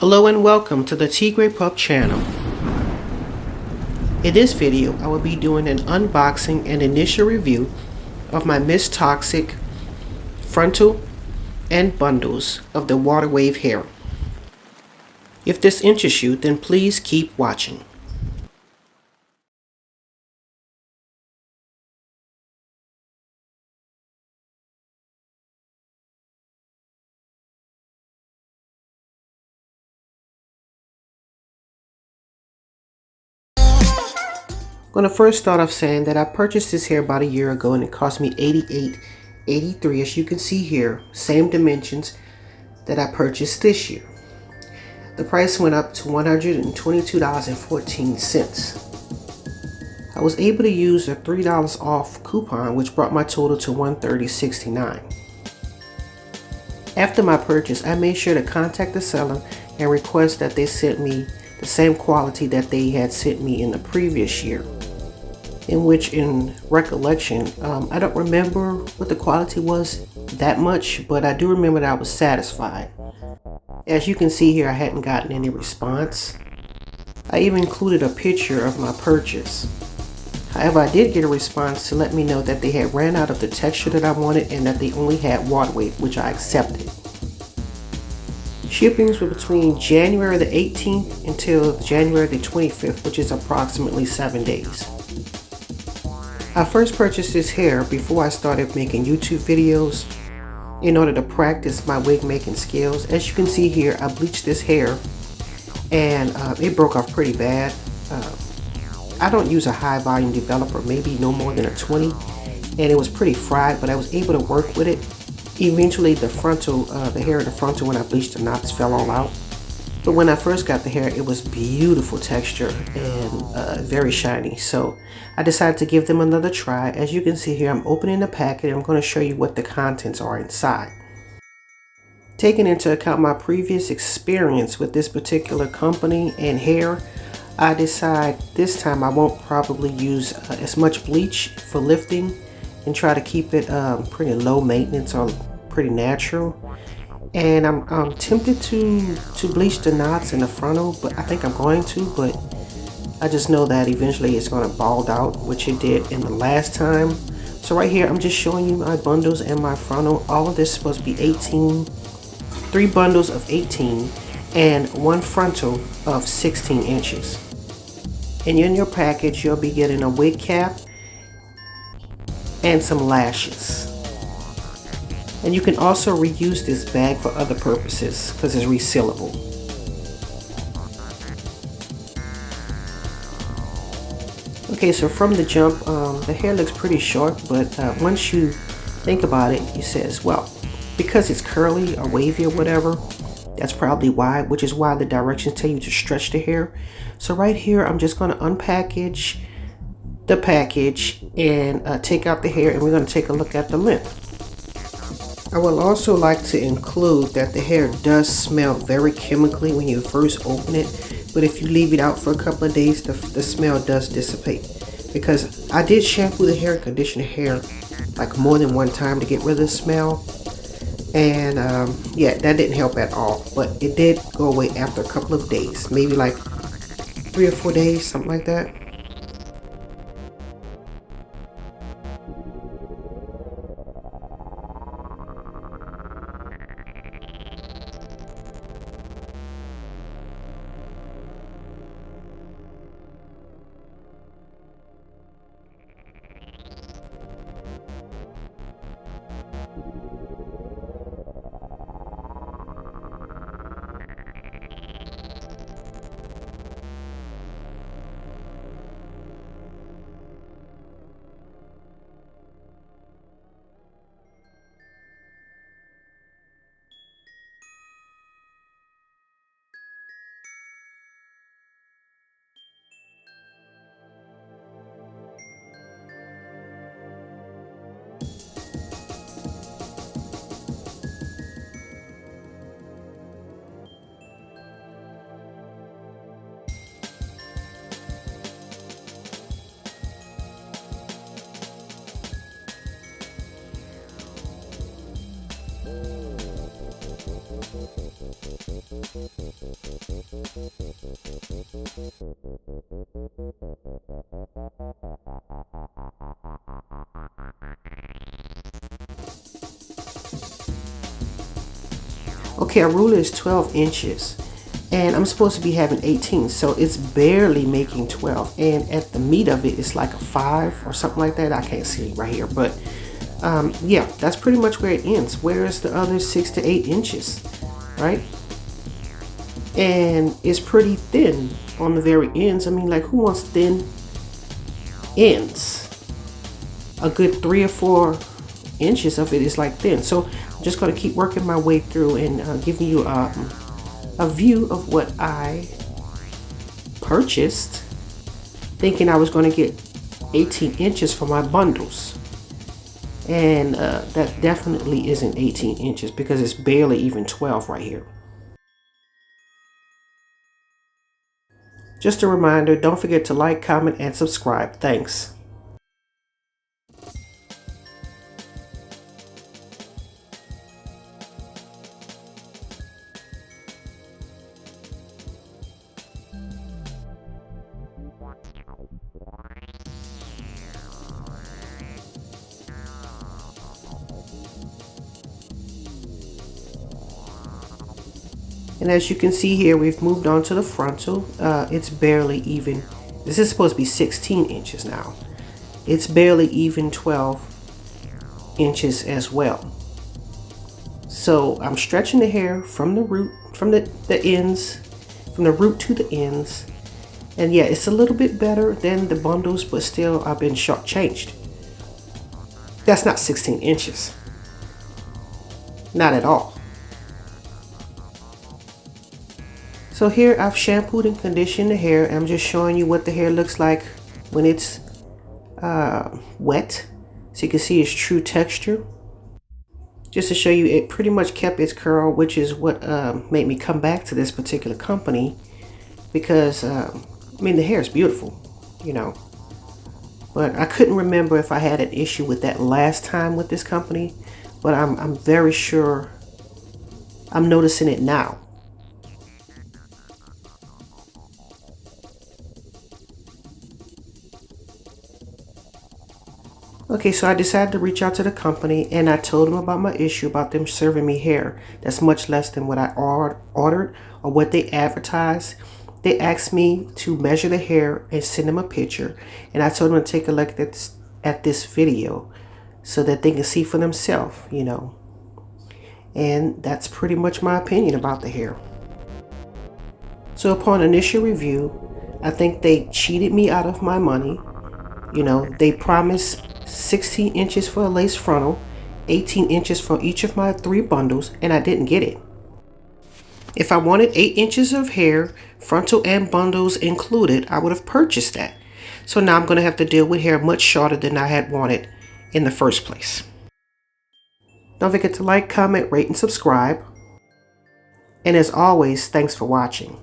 Hello and welcome to the Tigre.pup channel. In this video, I will be doing an unboxing and initial review of my Ms.TOXIC frontal and bundles of the water wave hair. If this interests you, then please keep watching. I'm going to first start off saying that I purchased this hair about a year ago and it cost me $88.83, as you can see here, same dimensions that I purchased this year. The price went up to $122.14. I was able to use a $3 off coupon, which brought my total to $130.69. After my purchase, I made sure to contact the seller and request that they sent me the same quality that they had sent me in the previous year. In which, in recollection, I don't remember what the quality was that much, but I do remember that I was satisfied. As you can see here, I hadn't gotten any response. I even included a picture of my purchase. However, I did get a response to let me know that they had ran out of the texture that I wanted and that they only had water wave, which I accepted. Shippings were between January the 18th until January the 25th, which is approximately 7 days. I first purchased this hair before I started making YouTube videos in order to practice my wig making skills. As you can see here, I bleached this hair and it broke off pretty bad. I don't use a high volume developer, maybe no more than a 20, and it was pretty fried, but I was able to work with it. Eventually the frontal, the hair in the frontal, when I bleached the knots, fell all out. But when I first got the hair, it was beautiful texture and very shiny. So I decided to give them another try. As you can see here, I'm opening the packet and I'm going to show you what the contents are inside. Taking into account my previous experience with this particular company and hair, I decide this time I won't probably use as much bleach for lifting and try to keep it pretty low maintenance or pretty natural. And I'm tempted to bleach the knots in the frontal, but I think I'm going to, but I just know that eventually it's going to bald out, which it did in the last time. So right here, I'm just showing you my bundles and my frontal. All of this is supposed to be 18, 3 bundles of 18 and 1 frontal of 16 inches. And in your package, you'll be getting a wig cap and some lashes. And you can also reuse this bag for other purposes because it's resealable. Okay, so from the jump, the hair looks pretty short, but once you think about it, you says, well, because it's curly or wavy or whatever, that's probably why, which is why the directions tell you to stretch the hair. So right here, I'm just going to unpackage the package and take out the hair, and we're going to take a look at the length. I would also like to include that the hair does smell very chemically when you first open it, but if you leave it out for a couple of days, the smell does dissipate. Because I did shampoo the hair and condition the hair like more than one time to get rid of the smell, and yeah, that didn't help at all, but it did go away after a couple of days, maybe like 3 or 4 days, something like that. Okay, a ruler is 12 inches and I'm supposed to be having 18, so it's barely making 12, and at the meat of it it's like a 5 or something like that. I can't see it right here, but yeah, that's pretty much where it ends. Where's the other 6 to 8 inches, right? And it's pretty thin on the very ends. I mean, like, who wants thin ends? A good 3 or 4 inches of it is like thin. So I'm just going to keep working my way through and giving you a view of what I purchased, thinking I was going to get 18 inches for my bundles. And that definitely isn't 18 inches because it's barely even 12 right here. Just a reminder, don't forget to like, comment, and subscribe. Thanks. And as you can see here, we've moved on to the frontal. It's barely even. This is supposed to be 16 inches now. It's barely even 12 inches as well. So I'm stretching the hair from the root, from the ends, from the root to the ends. And yeah, it's a little bit better than the bundles, but still I've been shortchanged. That's not 16 inches. Not at all. So here I've shampooed and conditioned the hair. I'm just showing you what the hair looks like when it's wet, so you can see its true texture. Just to show you, it pretty much kept its curl, which is what made me come back to this particular company, because I mean, the hair is beautiful, you know, but I couldn't remember if I had an issue with that last time with this company, but I'm very sure I'm noticing it now. Okay, so I decided to reach out to the company and I told them about my issue about them serving me hair that's much less than what I ordered or what they advertised. They asked me to measure the hair and send them a picture, and I told them to take a look at this video so that they can see for themselves, you know. And that's pretty much my opinion about the hair. So upon initial review, I think they cheated me out of my money. You know, they promised 16 inches for a lace frontal, 18 inches for each of my 3 bundles, and I didn't get it. If I wanted 8 inches of hair, frontal and bundles included, I would have purchased that. So now I'm going to have to deal with hair much shorter than I had wanted in the first place. Don't forget to like, comment, rate, and subscribe. And as always, thanks for watching.